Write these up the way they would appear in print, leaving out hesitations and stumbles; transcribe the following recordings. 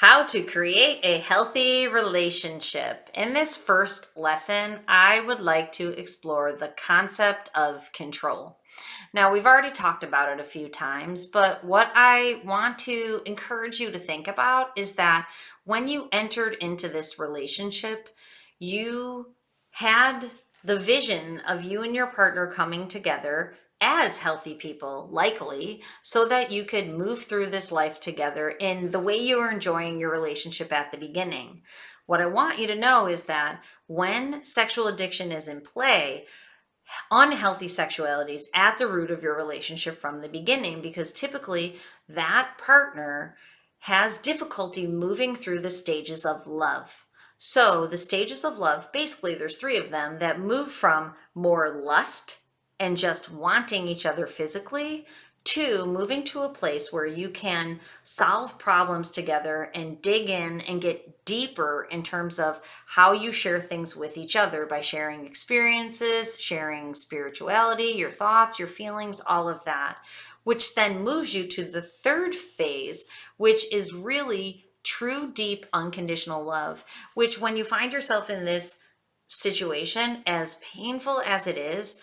How to create a healthy relationship. In this first lesson, I would like to explore the concept of control. Now, we've already talked about it a few times, but what I want to encourage you to think about is that when you entered into this relationship, you had the vision of you and your partner coming together as healthy people, likely, so that you could move through this life together in the way you were enjoying your relationship at the beginning. What I want you to know is that when sexual addiction is in play, unhealthy sexuality is at the root of your relationship from the beginning, because typically that partner has difficulty moving through the stages of love. So the stages of love, basically there's three of them that move from more lust and just wanting each other physically to moving to a place where you can solve problems together and dig in and get deeper in terms of how you share things with each other by sharing experiences, sharing spirituality, your thoughts, your feelings, all of that, which then moves you to the third phase, which is really true, deep, unconditional love, which when you find yourself in this situation, as painful as it is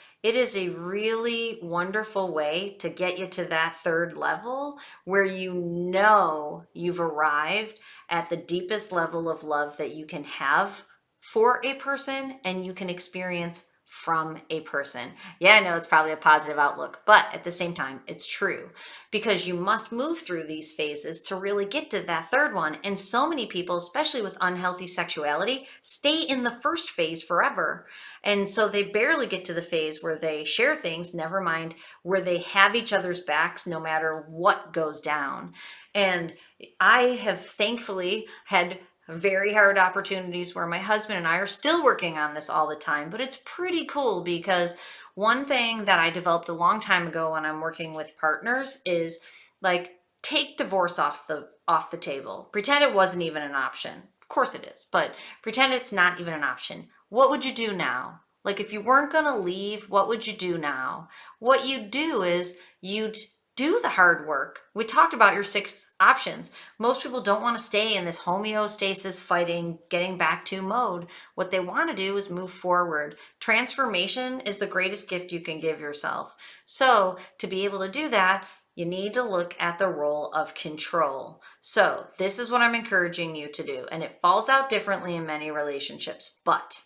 a really wonderful way to get you to that third level where you know you've arrived at the deepest level of love that you can have for a person and you can experience from a person. Yeah, I know it's probably a positive outlook, but at the same time, it's true because you must move through these phases to really get to that third one. And so many people, especially with unhealthy sexuality, stay in the first phase forever. And so they barely get to the phase where they share things, never mind where they have each other's backs no matter what goes down. And I have thankfully had very hard opportunities where my husband and I are still working on this all the time, but it's pretty cool because one thing that I developed a long time ago when I'm working with partners is like take divorce off the table. Pretend it wasn't even an option. Of course it is, but pretend it's not even an option. What would you do now? Like if you weren't going to leave, what would you do now? What you'd do is you'd do the hard work. We talked about your 6 options. Most people don't want to stay in this homeostasis fighting, getting back to mode. What they want to do is move forward. Transformation is the greatest gift you can give yourself. So to be able to do that, you need to look at the role of control. So this is what I'm encouraging you to do. And it falls out differently in many relationships, but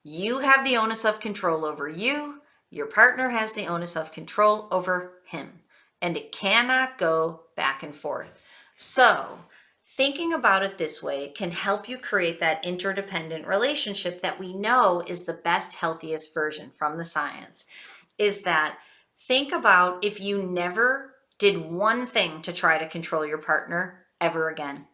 you have the onus of control over you. Your partner has the onus of control over him, and it cannot go back and forth. So, thinking about it this way can help you create that interdependent relationship that we know is the best, healthiest version from the science. Is that think about if you never did one thing to try to control your partner ever again.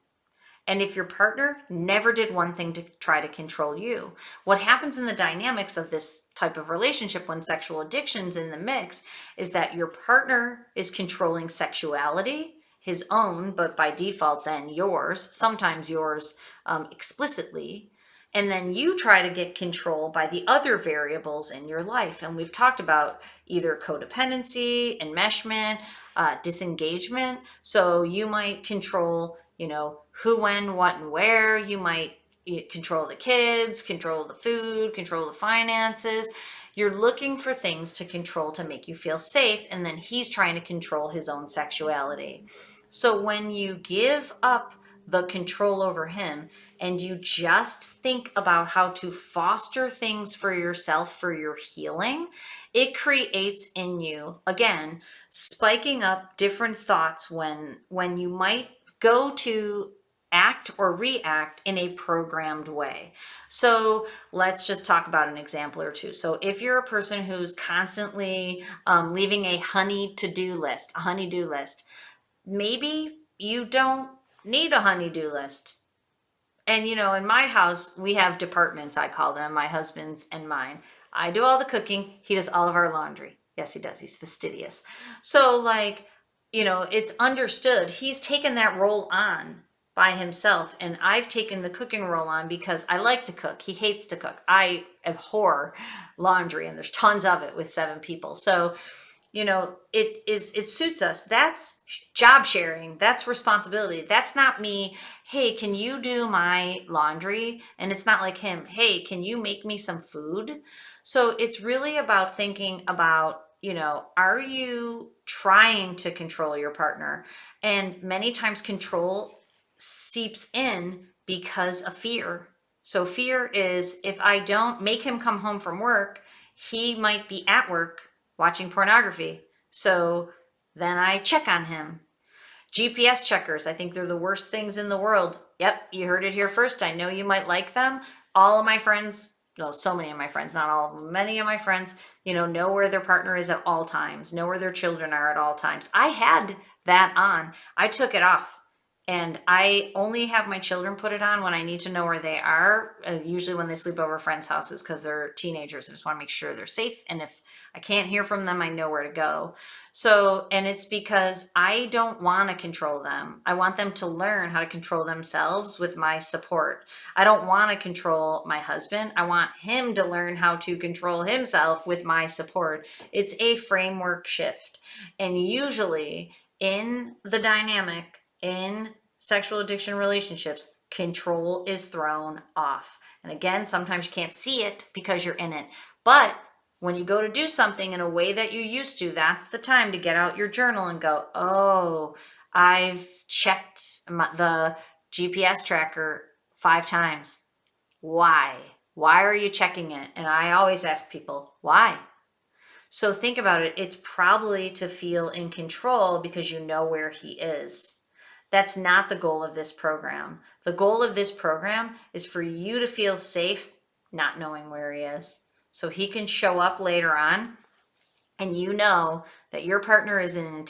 And if your partner never did one thing to try to control you, what happens in the dynamics of this type of relationship when sexual addiction's in the mix is that your partner is controlling sexuality, his own, but by default then yours, sometimes yours explicitly. And then you try to get control by the other variables in your life. And we've talked about either codependency, enmeshment, disengagement. So you might control, who, when, what, and where. You might control the kids, control the food, control the finances. You're looking for things to control to make you feel safe. And then he's trying to control his own sexuality. So when you give up the control over him and you just think about how to foster things for yourself for your healing, it creates in you, again, spiking up different thoughts when you might go to act or react in a programmed way. So let's just talk about an example or two. So if you're a person who's constantly leaving a honey-do list, maybe you don't need a honey-do list. And in my house, we have departments, I call them, my husband's and mine. I do all the cooking, he does all of our laundry. Yes, he does. He's fastidious. So it's understood. He's taken that role on by himself, and I've taken the cooking role on because I like to cook. He hates to cook. I abhor laundry, and there's tons of it with 7 people. So it suits us. That's job sharing. That's responsibility. That's not me. Hey, can you do my laundry? And it's not like him. Hey, can you make me some food? So it's really about thinking about, are you trying to control your partner? And many times control seeps in because of fear. So fear is, if I don't make him come home from work, he might be at work watching pornography. So then I check on him. GPS checkers, I think they're the worst things in the world. Yep, you heard it here first. I know you might like them. All of my friends, no, so many of my friends, not all of them, many of my friends, know where their partner is at all times, know where their children are at all times. I had that on. I took it off. And I only have my children put it on when I need to know where they are, usually when they sleep over friends' houses because they're teenagers. I just want to make sure they're safe. And if I can't hear from them, I know where to go. So, and it's because I don't want to control them. I want them to learn how to control themselves with my support. I don't want to control my husband. I want him to learn how to control himself with my support. It's a framework shift. And usually in the dynamic, in sexual addiction relationships, control is thrown off. And again, sometimes you can't see it because you're in it. But when you go to do something in a way that you used to, that's the time to get out your journal and go, oh, I've checked the GPS tracker 5 times. Why? Why are you checking it? And I always ask people, why? So think about it. It's probably to feel in control because you know where he is. That's not the goal of this program. The goal of this program is for you to feel safe not knowing where he is. So he can show up later on and you know that your partner is in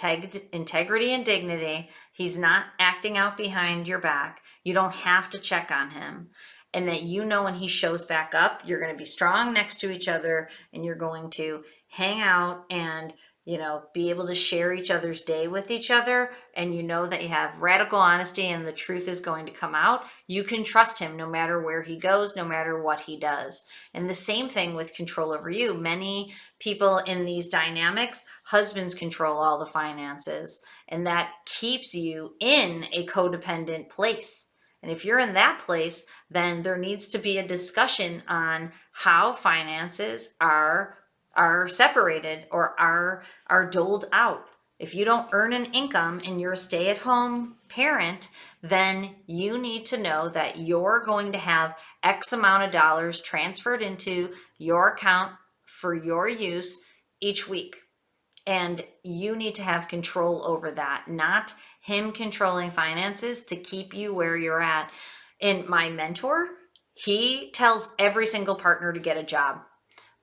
integrity and dignity. He's not acting out behind your back. You don't have to check on him. And that when he shows back up, you're going to be strong next to each other and you're going to hang out and be able to share each other's day with each other, and that you have radical honesty and the truth is going to come out. You can trust him no matter where he goes, no matter what he does. And the same thing with control over you. Many people in these dynamics, husbands control all the finances, and that keeps you in a codependent place. And if you're in that place, then there needs to be a discussion on how finances are separated or are doled out. If you don't earn an income and you're a stay-at-home parent, then you need to know that you're going to have X amount of dollars transferred into your account for your use each week. And you need to have control over that, not him controlling finances to keep you where you're at. And my mentor, he tells every single partner to get a job.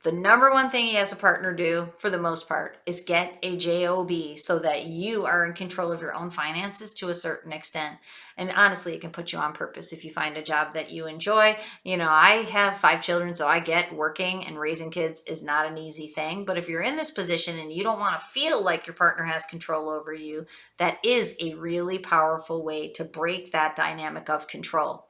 The number one thing he has a partner do, for the most part, is get a job so that you are in control of your own finances to a certain extent. And honestly, it can put you on purpose if you find a job that you enjoy. I have 5 children, so I get working and raising kids is not an easy thing. But if you're in this position and you don't want to feel like your partner has control over you, that is a really powerful way to break that dynamic of control.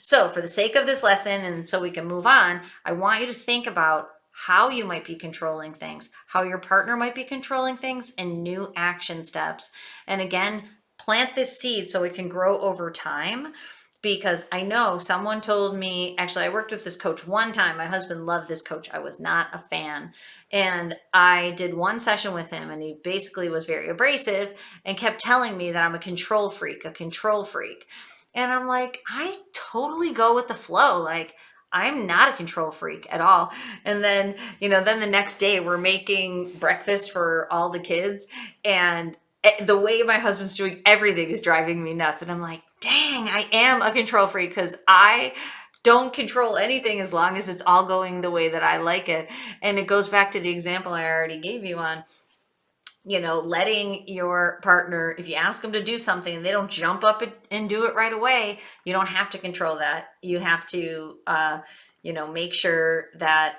So for the sake of this lesson, and so we can move on, I want you to think about how you might be controlling things, how your partner might be controlling things, and new action steps. And again, plant this seed so it can grow over time. Because I know someone told me, actually, I worked with this coach one time. My husband loved this coach. I was not a fan. And I did one session with him, and he basically was very abrasive and kept telling me that I'm a control freak. And I'm like, I totally go with the flow. Like, I'm not a control freak at all. And then, then the next day we're making breakfast for all the kids. And the way my husband's doing everything is driving me nuts. And I'm like, dang, I am a control freak because I don't control anything as long as it's all going the way that I like it. And it goes back to the example I already gave you on, letting your partner, if you ask them to do something and they don't jump up and do it right away, you don't have to control that. You have to, make sure that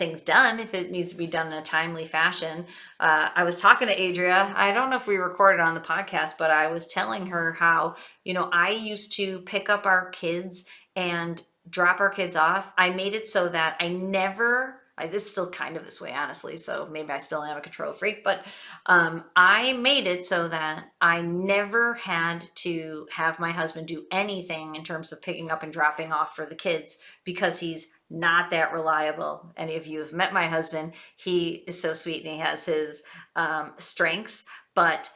thing's done if it needs to be done in a timely fashion. I was talking to Adria. I don't know if we recorded on the podcast, but I was telling her how, I used to pick up our kids and drop our kids off. I made it so that I never It's still kind of this way, honestly. So maybe I still am a control freak, but I made it so that I never had to have my husband do anything in terms of picking up and dropping off for the kids because he's not that reliable. And if you've met my husband, he is so sweet and he has his strengths, but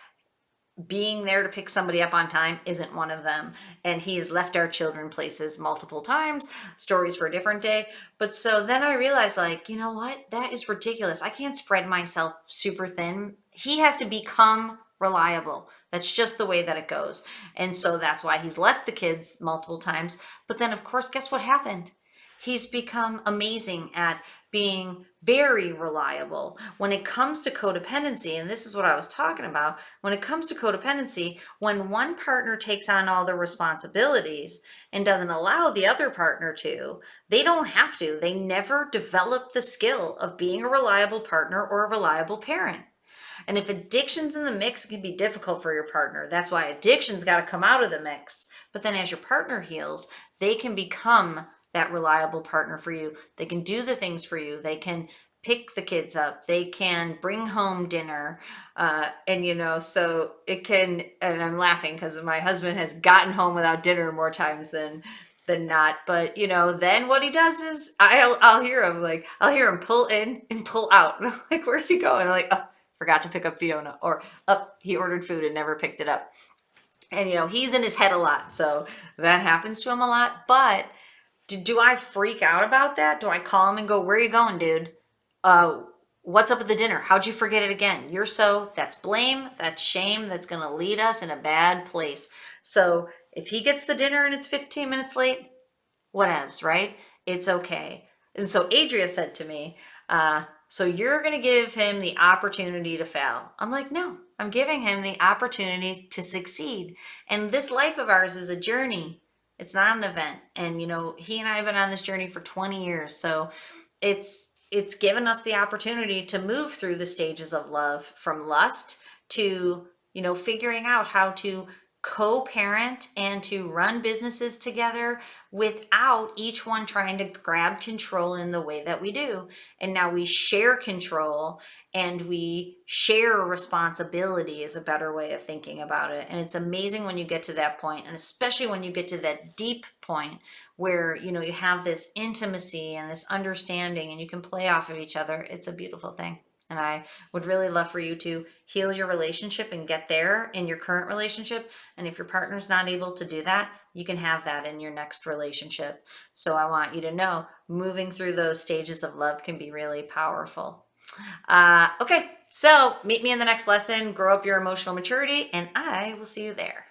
being there to pick somebody up on time isn't one of them. And he has left our children places multiple times, stories for a different day. But so then I realized, like, you know what? That is ridiculous. I can't spread myself super thin. He has to become reliable. That's just the way that it goes. And so that's why he's left the kids multiple times. But then, of course, guess what happened? He's become amazing at being very reliable. When it comes to codependency, and this is what I was talking about, when it comes to codependency, when one partner takes on all the responsibilities and doesn't allow the other partner to, they don't have to. They never develop the skill of being a reliable partner or a reliable parent. And if addiction's in the mix, it can be difficult for your partner. That's why addiction's got to come out of the mix. But then as your partner heals, they can become that reliable partner for you. They can do the things for you. They can pick the kids up. They can bring home dinner. And, so it can, and I'm laughing because my husband has gotten home without dinner more times than not. But, then what he does is I'll hear him pull in and pull out. And I'm like, where's he going? I'm like, oh, forgot to pick up Fiona, or he ordered food and never picked it up. And he's in his head a lot, so that happens to him a lot. But do I freak out about that? Do I call him and go, where are you going, dude? What's up with the dinner? How'd you forget it again? That's blame, that's shame, that's going to lead us in a bad place. So if he gets the dinner and it's 15 minutes late, whatevs, right? It's okay. And so Adria said to me, so you're going to give him the opportunity to fail. I'm like, no, I'm giving him the opportunity to succeed. And this life of ours is a journey. It's not an event. And, he and I have been on this journey for 20 years. So it's given us the opportunity to move through the stages of love, from lust to, figuring out how to co-parent and to run businesses together without each one trying to grab control in the way that we do. And now we share control and we share responsibility is a better way of thinking about it. And it's amazing when you get to that point, and especially when you get to that deep point where, you have this intimacy and this understanding and you can play off of each other. It's a beautiful thing. And I would really love for you to heal your relationship and get there in your current relationship. And if your partner's not able to do that, you can have that in your next relationship. So I want you to know moving through those stages of love can be really powerful. Okay, so meet me in the next lesson, grow up your emotional maturity, and I will see you there.